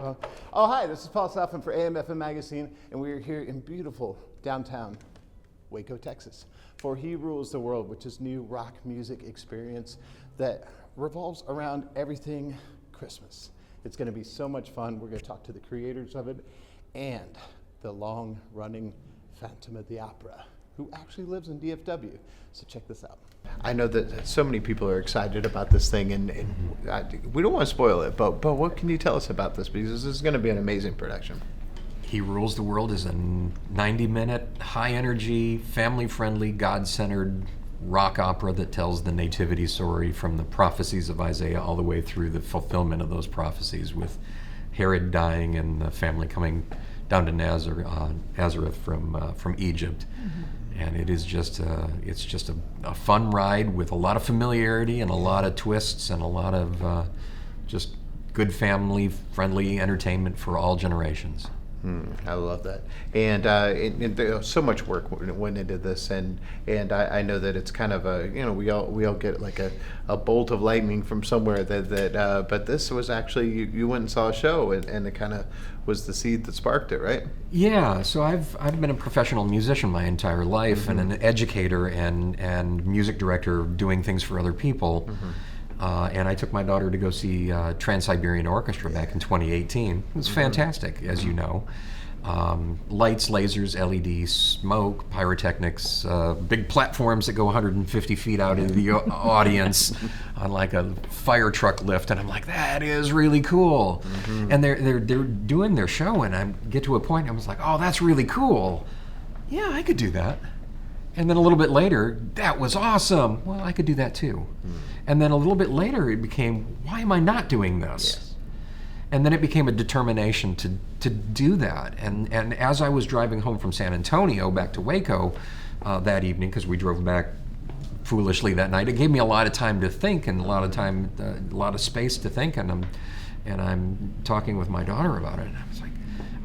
Oh, hi, this is Paul Soffin for AM/FM Magazine, and we are here in beautiful downtown Waco, Texas, for He Rules the World, which is new rock music experience that revolves around everything Christmas. It's going to be so much fun. We're going to talk to the creators of it and the long-running Phantom of the Opera, who actually lives in DFW. So check this out. I know that so many people are excited about this thing, and we don't want to spoil it, but what can you tell us about this? Because this is going to be an amazing production. He Rules the World is a 90-minute, high-energy, family-friendly, God-centered rock opera that tells the nativity story from the prophecies of Isaiah all the way through the fulfillment of those prophecies, with Herod dying and the family coming down to Nazareth from Egypt. Mm-hmm. And it is just a fun ride with a lot of familiarity and a lot of twists and a lot of just good family-friendly entertainment for all generations. I love that, and there's so much work went into this, and I know that it's kind of a, we all get like a bolt of lightning from somewhere that but this was actually you went and saw a show, and it kind of was the seed that sparked it, right? Yeah, so I've been a professional musician my entire life, mm-hmm. and an educator and music director doing things for other people. Mm-hmm. And I took my daughter to go see Trans-Siberian Orchestra back in 2018. It was fantastic, as you know. Lights, lasers, LEDs, smoke, pyrotechnics, big platforms that go 150 feet out into the audience on like a fire truck lift, and I'm like, that is really cool. Mm-hmm. And they're doing their show, and I get to a point, I was like, oh, that's really cool. Yeah, I could do that. And then a little bit later, that was awesome. Well, I could do that too. And then a little bit later, it became, why am I not doing this? Yes. And then it became a determination to do that. And as I was driving home from San Antonio back to Waco that evening, because we drove back foolishly that night, it gave me a lot of time to think and a lot of space to think. And I'm talking with my daughter about it. And I was like,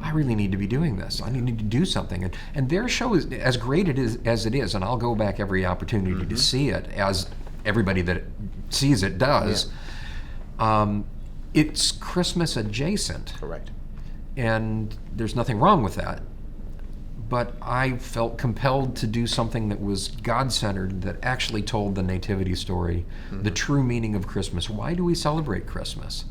I really need to be doing this. I need to do something. And their show is as great as it is, and I'll go back every opportunity mm-hmm. to see it, as everybody that sees it does. Yeah. It's Christmas adjacent. Correct. And there's nothing wrong with that. But I felt compelled to do something that was God-centered, that actually told the nativity story, mm-hmm. the true meaning of Christmas. Why do we celebrate Christmas?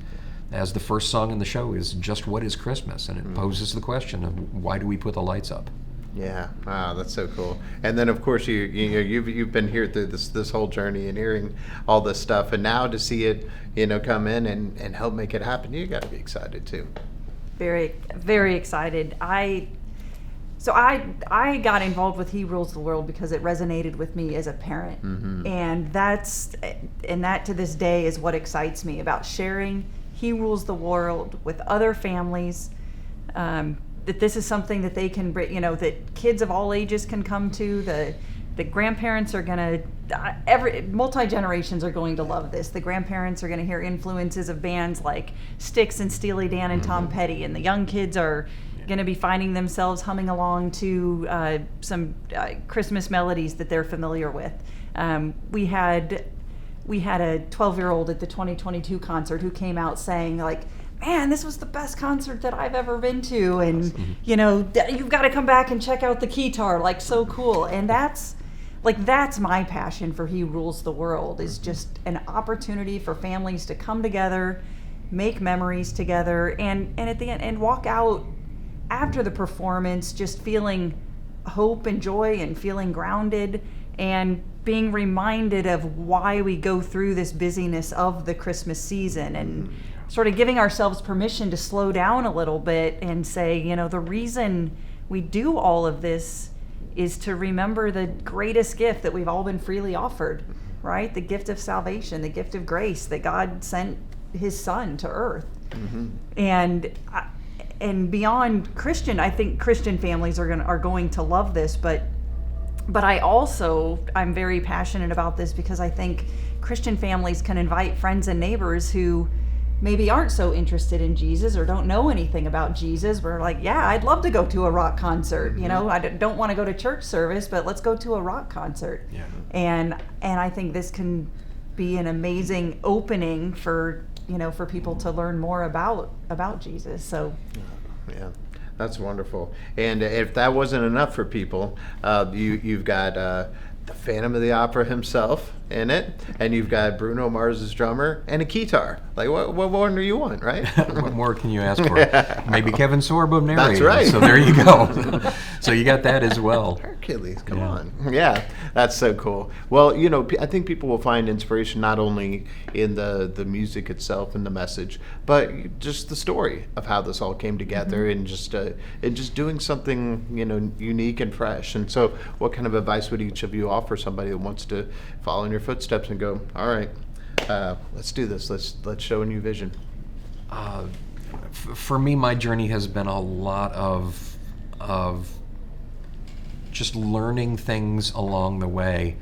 As the first song in the show is just what is Christmas, and it poses the question of why do we put the lights up? Yeah, wow, that's so cool. And then of course you've been here through this whole journey and hearing all this stuff, and now to see it come in and help make it happen, you got to be excited too. Very, very excited. I got involved with He Rules the World because it resonated with me as a parent, mm-hmm. and that to this day is what excites me about sharing He Rules the World with other families, that this is something that they can bring, that kids of all ages can come to. The grandparents are going to, multi-generations are going to love this. The grandparents are going to hear influences of bands like Styx and Steely Dan and mm-hmm. Tom Petty, and the young kids are going to be finding themselves humming along to some Christmas melodies that they're familiar with. We had a 12-year-old at the 2022 concert who came out saying, like, man, this was the best concert that I've ever been to, and you've got to come back and check out the keytar, like, so cool. And that's my passion for He Rules the World, is just an opportunity for families to come together, make memories together, and at the end, and walk out after the performance just feeling hope and joy and feeling grounded, and being reminded of why we go through this busyness of the Christmas season, and sort of giving ourselves permission to slow down a little bit and say, the reason we do all of this is to remember the greatest gift that we've all been freely offered, right? The gift of salvation, the gift of grace that God sent His Son to earth. Mm-hmm. And beyond Christian, I think Christian families are going to love this, but I'm very passionate about this because I think Christian families can invite friends and neighbors who maybe aren't so interested in Jesus or don't know anything about Jesus. We're like, yeah, I'd love to go to a rock concert. Mm-hmm. I don't want to go to church service, but let's go to a rock concert. Yeah. And I think this can be an amazing opening for for people to learn more about Jesus. So Yeah, that's wonderful. And if that wasn't enough for people, you've got the Phantom of the Opera himself in it, and you've got Bruno Mars's drummer and a guitar. Like, what more do you want, right? What more can you ask for? Maybe Kevin Sorbo narrated. That's right. So there you go. So you got that as well. Hercules, come on. Yeah, that's so cool. Well, I think people will find inspiration not only in the music itself and the message, but just the story of how this all came together, and just doing something, unique and fresh. And so what kind of advice would each of you offer somebody that wants to follow in your footsteps and go, all right, let's do this. Let's show a new vision. For me, my journey has been a lot of just learning things along the way.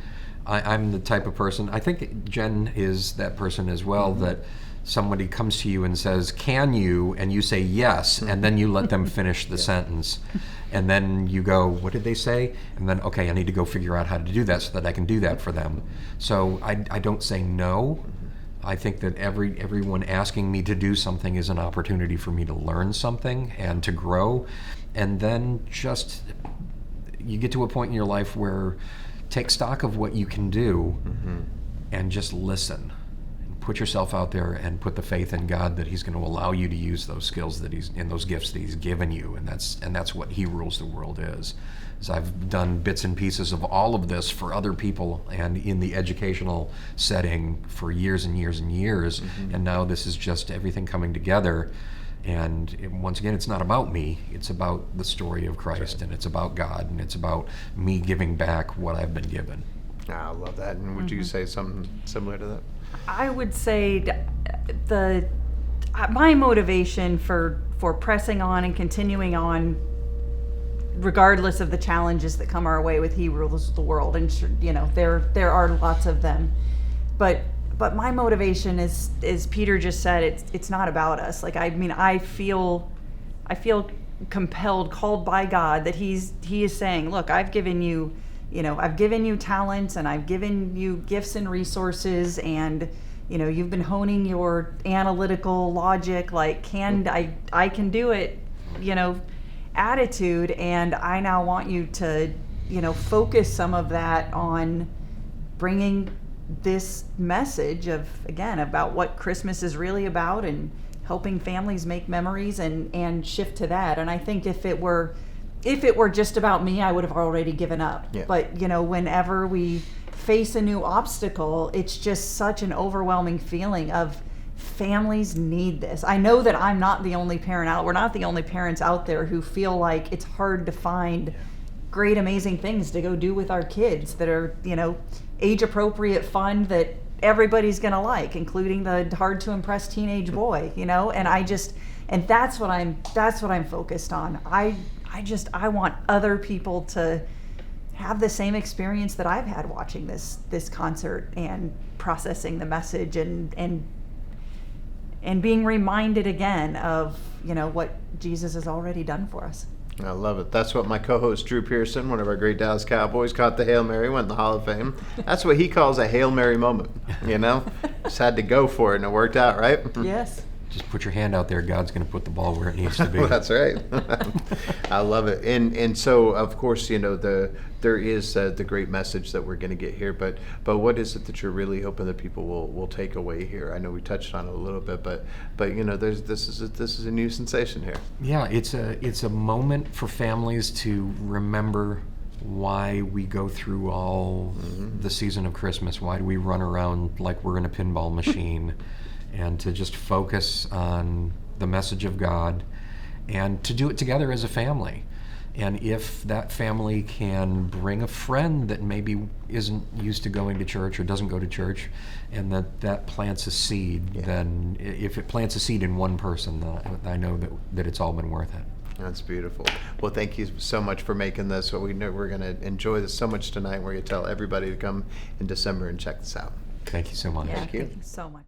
I'm the type of person, I think Jen is that person as well, that somebody comes to you and says, can you? And you say yes, and then you let them finish the sentence. And then you go, what did they say? And then, okay, I need to go figure out how to do that so that I can do that for them. So I don't say no. I think that everyone asking me to do something is an opportunity for me to learn something and to grow. And then just, you get to a point in your life where take stock of what you can do and just listen. Put yourself out there and put the faith in God that He's going to allow you to use those skills that and those gifts that He's given you, and that's what He Rules the World is. I've done bits and pieces of all of this for other people and in the educational setting for years and years and years, and now this is just everything coming together. And once again, it's not about me, it's about the story of Christ, and it's about God, and it's about me giving back what I've been given. I love that. And would you say something similar to that? I would say my motivation for pressing on and continuing on, regardless of the challenges that come our way with He Rules the World, and there are lots of them, but my motivation is Peter just said, it's not about us. Like, I feel compelled, called by God, that He is saying, look, I've given you talents, and I've given you gifts and resources, and you've been honing your analytical logic, like, I can do it, attitude, and I now want you to focus some of that on bringing this message about what Christmas is really about, and helping families make memories and shift to that. And I think if it were just about me, I would have already given up. Yeah. But whenever we face a new obstacle, it's just such an overwhelming feeling of families need this. I know that I'm not the only parent we're not the only parents out there who feel like it's hard to find great, amazing things to go do with our kids that are, age appropriate fun that everybody's gonna like, including the hard to impress teenage boy, and that's what I'm focused on. I want other people to have the same experience that I've had watching this concert and processing the message and being reminded again of what Jesus has already done for us. I love it. That's what my co-host Drew Pearson, one of our great Dallas Cowboys, caught the Hail Mary, went in the Hall of Fame. That's what he calls a Hail Mary moment, Just had to go for it, and it worked out, right? Yes. Just put your hand out there. God's going to put the ball where it needs to be. That's right. I love it. And so, of course, there is the great message that we're going to get here. But what is it that you're really hoping that people will take away here? I know we touched on it a little bit, but this is a new sensation here. Yeah, it's a moment for families to remember why we go through all the season of Christmas. Why do we run around like we're in a pinball machine? And to just focus on the message of God, and to do it together as a family. And if that family can bring a friend that maybe isn't used to going to church or doesn't go to church, and that plants a seed, then if it plants a seed in one person, then I know that it's all been worth it. That's beautiful. Well, thank you so much for making this. We know we're going to enjoy this so much tonight. We're going to tell everybody to come in December and check this out. Thank you so much. Yeah, Thank you. thank you so much.